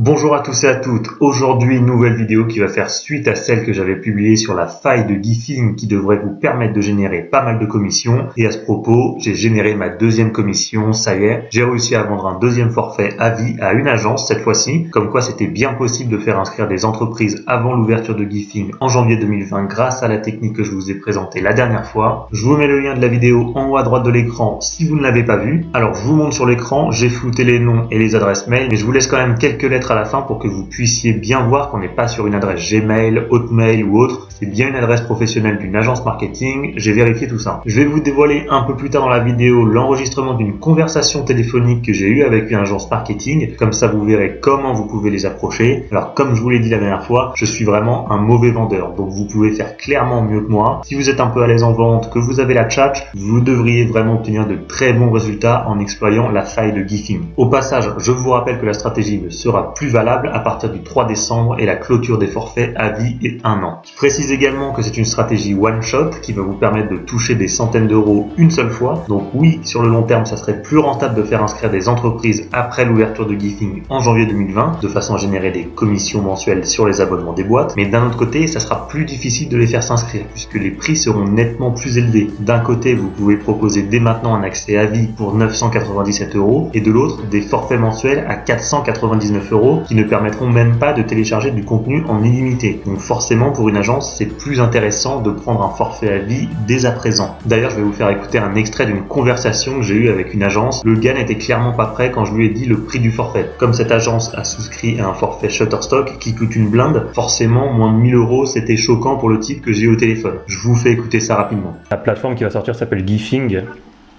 Bonjour à tous et à toutes, aujourd'hui une nouvelle vidéo qui va faire suite à celle que j'avais publiée sur la faille de Giphy qui devrait vous permettre de générer pas mal de commissions. Et à ce propos, j'ai généré ma deuxième commission, ça y est, j'ai réussi à vendre un deuxième forfait à vie à une agence cette fois-ci, comme quoi c'était bien possible de faire inscrire des entreprises avant l'ouverture de Giphy en janvier 2020 grâce à la technique que je vous ai présentée la dernière fois. Je vous mets le lien de la vidéo en haut à droite de l'écran si vous ne l'avez pas vu. Alors je vous montre sur l'écran, j'ai flouté les noms et les adresses mail, mais je vous laisse quand même quelques lettres à la fin pour que vous puissiez bien voir qu'on n'est pas sur une adresse Gmail, Hotmail ou autre. C'est bien une adresse professionnelle d'une agence marketing. J'ai vérifié tout ça. Je vais vous dévoiler un peu plus tard dans la vidéo l'enregistrement d'une conversation téléphonique que j'ai eue avec une agence marketing. Comme ça, vous verrez comment vous pouvez les approcher. Alors, comme je vous l'ai dit la dernière fois, je suis vraiment un mauvais vendeur. Donc, vous pouvez faire clairement mieux que moi. Si vous êtes un peu à l'aise en vente, que vous avez la tchatch, vous devriez vraiment obtenir de très bons résultats en exploitant la faille de Giphy. Au passage, je vous rappelle que la stratégie ne sera plus valable à partir du 3 décembre et la clôture des forfaits à vie est 1 an. Je précise également que c'est une stratégie one shot qui va vous permettre de toucher des centaines d'euros une seule fois. Donc oui, sur le long terme, ça serait plus rentable de faire inscrire des entreprises après l'ouverture de Giphy en janvier 2020 de façon à générer des commissions mensuelles sur les abonnements des boîtes. Mais d'un autre côté, ça sera plus difficile de les faire s'inscrire puisque les prix seront nettement plus élevés. D'un côté, vous pouvez proposer dès maintenant un accès à vie pour 997 euros et de l'autre, des forfaits mensuels à 499 euros qui ne permettront même pas de télécharger du contenu en illimité. Donc forcément, pour une agence, c'est plus intéressant de prendre un forfait à vie dès à présent. D'ailleurs, je vais vous faire écouter un extrait d'une conversation que j'ai eue avec une agence. Le gars n'était clairement pas prêt quand je lui ai dit le prix du forfait. Comme cette agence a souscrit à un forfait Shutterstock qui coûte une blinde, forcément, moins de 1000 euros, c'était choquant pour le type que j'ai au téléphone. Je vous fais écouter ça rapidement. La plateforme qui va sortir s'appelle Gifing,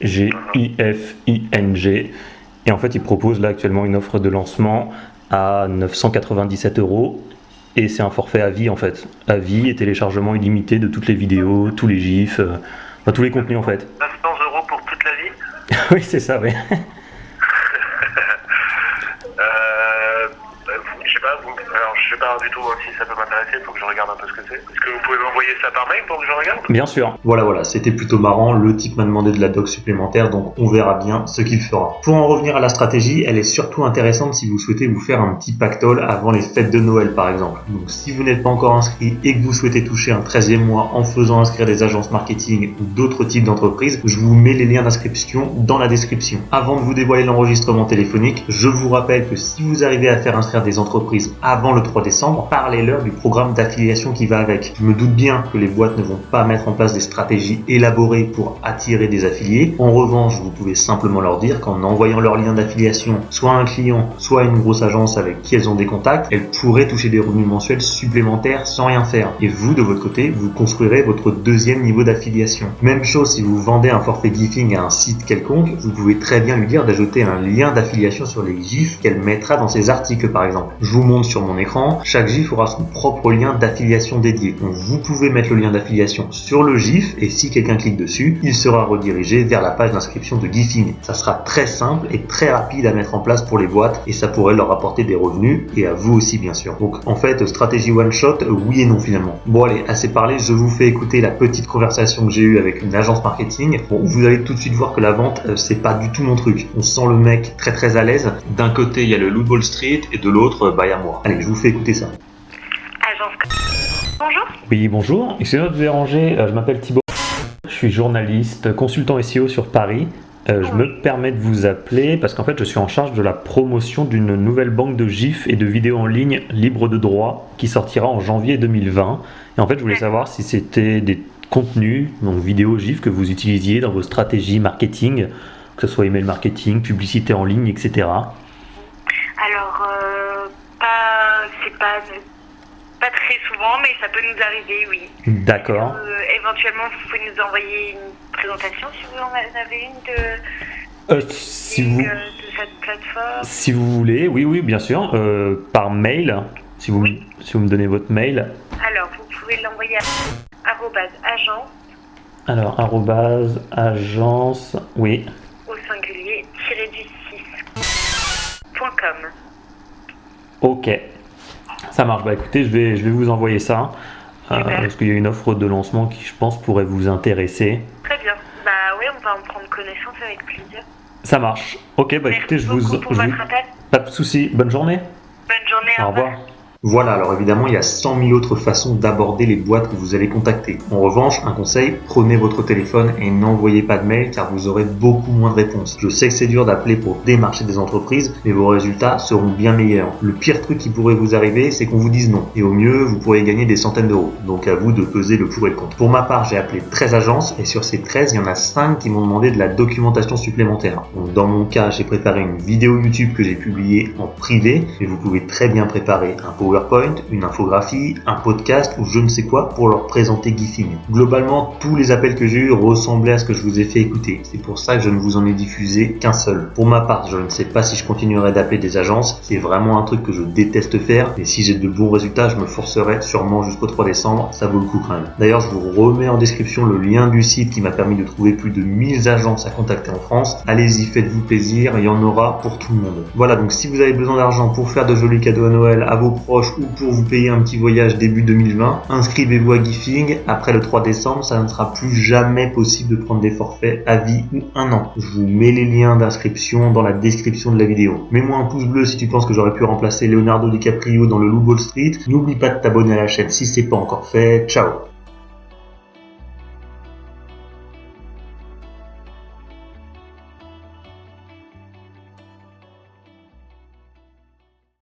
G-I-F-I-N-G, et en fait, il propose là actuellement une offre de lancement à 997 euros. Et c'est un forfait à vie en fait, à vie et téléchargement illimité de toutes les vidéos, tous les gifs, enfin tous les contenus en fait. 900 euros pour toute la vie. Oui, c'est ça, oui. Je sais pas du tout si ça peut m'intéresser, il faut que je regarde un peu ce que c'est. Est-ce que vous pouvez m'envoyer ça par mail pour que je regarde? Bien sûr. Voilà, c'était plutôt marrant. Le type m'a demandé de la doc supplémentaire, donc on verra bien ce qu'il fera. Pour en revenir à la stratégie, elle est surtout intéressante si vous souhaitez vous faire un petit pactole avant les fêtes de Noël par exemple. Donc si vous n'êtes pas encore inscrit et que vous souhaitez toucher un 13e mois en faisant inscrire des agences marketing ou d'autres types d'entreprises, je vous mets les liens d'inscription dans la description. Avant de vous dévoiler l'enregistrement téléphonique, je vous rappelle que si vous arrivez à faire inscrire des entreprises avant le 3 décembre, parlez-leur du programme d'affiliation qui va avec. Je me doute bien que les boîtes ne vont pas mettre en place des stratégies élaborées pour attirer des affiliés. En revanche, vous pouvez simplement leur dire qu'en envoyant leur lien d'affiliation soit à un client, soit à une grosse agence avec qui elles ont des contacts, elles pourraient toucher des revenus mensuels supplémentaires sans rien faire. Et vous, de votre côté, vous construirez votre deuxième niveau d'affiliation. Même chose si vous vendez un forfait gifing à un site quelconque, vous pouvez très bien lui dire d'ajouter un lien d'affiliation sur les gifs qu'elle mettra dans ses articles par exemple. Je vous montre sur mon écran, chaque gif aura son propre lien d'affiliation dédié. Donc vous pouvez mettre le lien d'affiliation sur le gif et si quelqu'un clique dessus, il sera redirigé vers la page d'inscription de Gifing. Ça sera très simple et très rapide à mettre en place pour les boîtes et ça pourrait leur apporter des revenus et à vous aussi bien sûr. Donc en fait, stratégie one shot, oui et non finalement. Bon allez, assez parlé, je vous fais écouter la petite conversation que j'ai eue avec une agence marketing. Bon, vous allez tout de suite voir que la vente, c'est pas du tout mon truc. On sent le mec très à l'aise. D'un côté, il y a le Lootball Street et de l'autre, il y a moi. Allez, je vous fais écouter ça. Bonjour. Oui, bonjour. Excusez-moi de vous déranger, je m'appelle Thibaut. Je suis journaliste, consultant SEO sur Paris. Je me permets de vous appeler parce qu'en fait, je suis en charge de la promotion d'une nouvelle banque de gifs et de vidéos en ligne libre de droit qui sortira en janvier 2020. Et en fait, je voulais savoir si c'était des contenus, donc vidéos, gifs, que vous utilisiez dans vos stratégies marketing, que ce soit email marketing, publicité en ligne, etc. Alors, c'est pas très souvent, mais ça peut nous arriver, oui. D'accord. Éventuellement, vous pouvez nous envoyer une présentation si vous en avez une de cette plateforme. Si vous voulez, oui, bien sûr, par mail, si vous me donnez votre mail. Alors, vous pouvez l'envoyer à @agence. Alors, @agence, oui. Au singulier, -du6.com. Ok. Ça marche. Bah écoutez, je vais vous envoyer ça parce qu'il y a une offre de lancement qui, je pense, pourrait vous intéresser. Très bien. Bah oui, on va en prendre connaissance avec plaisir. Ça marche. Ok, bah écoutez, Merci beaucoup pour votre appel. pas de souci. Bonne journée. Bonne journée. Au revoir. Voilà, alors évidemment, il y a 100 000 autres façons d'aborder les boîtes que vous allez contacter. En revanche, un conseil, prenez votre téléphone et n'envoyez pas de mail car vous aurez beaucoup moins de réponses. Je sais que c'est dur d'appeler pour démarcher des entreprises, mais vos résultats seront bien meilleurs. Le pire truc qui pourrait vous arriver, c'est qu'on vous dise non. Et au mieux, vous pourrez gagner des centaines d'euros. Donc à vous de peser le pour et le contre. Pour ma part, j'ai appelé 13 agences et sur ces 13, il y en a 5 qui m'ont demandé de la documentation supplémentaire. Donc dans mon cas, j'ai préparé une vidéo YouTube que j'ai publiée en privé, mais vous pouvez très bien préparer un PowerPoint, une infographie, un podcast ou je ne sais quoi pour leur présenter Gifing. Globalement, tous les appels que j'ai eus ressemblaient à ce que je vous ai fait écouter. C'est pour ça que je ne vous en ai diffusé qu'un seul. Pour ma part, je ne sais pas si je continuerai d'appeler des agences. C'est vraiment un truc que je déteste faire. Et si j'ai de bons résultats, je me forcerai sûrement jusqu'au 3 décembre. Ça vaut le coup quand même. D'ailleurs, je vous remets en description le lien du site qui m'a permis de trouver plus de 1000 agences à contacter en France. Allez-y, faites-vous plaisir. Il y en aura pour tout le monde. Voilà, donc si vous avez besoin d'argent pour faire de jolis cadeaux à Noël à vos proches ou pour vous payer un petit voyage début 2020, inscrivez-vous à Gifing. Après le 3 décembre, ça ne sera plus jamais possible de prendre des forfaits à vie ou 1 an. Je vous mets les liens d'inscription dans la description de la vidéo. Mets-moi un pouce bleu si tu penses que j'aurais pu remplacer Leonardo DiCaprio dans le Loup Wall Street. N'oublie pas de t'abonner à la chaîne si c'est pas encore fait. Ciao.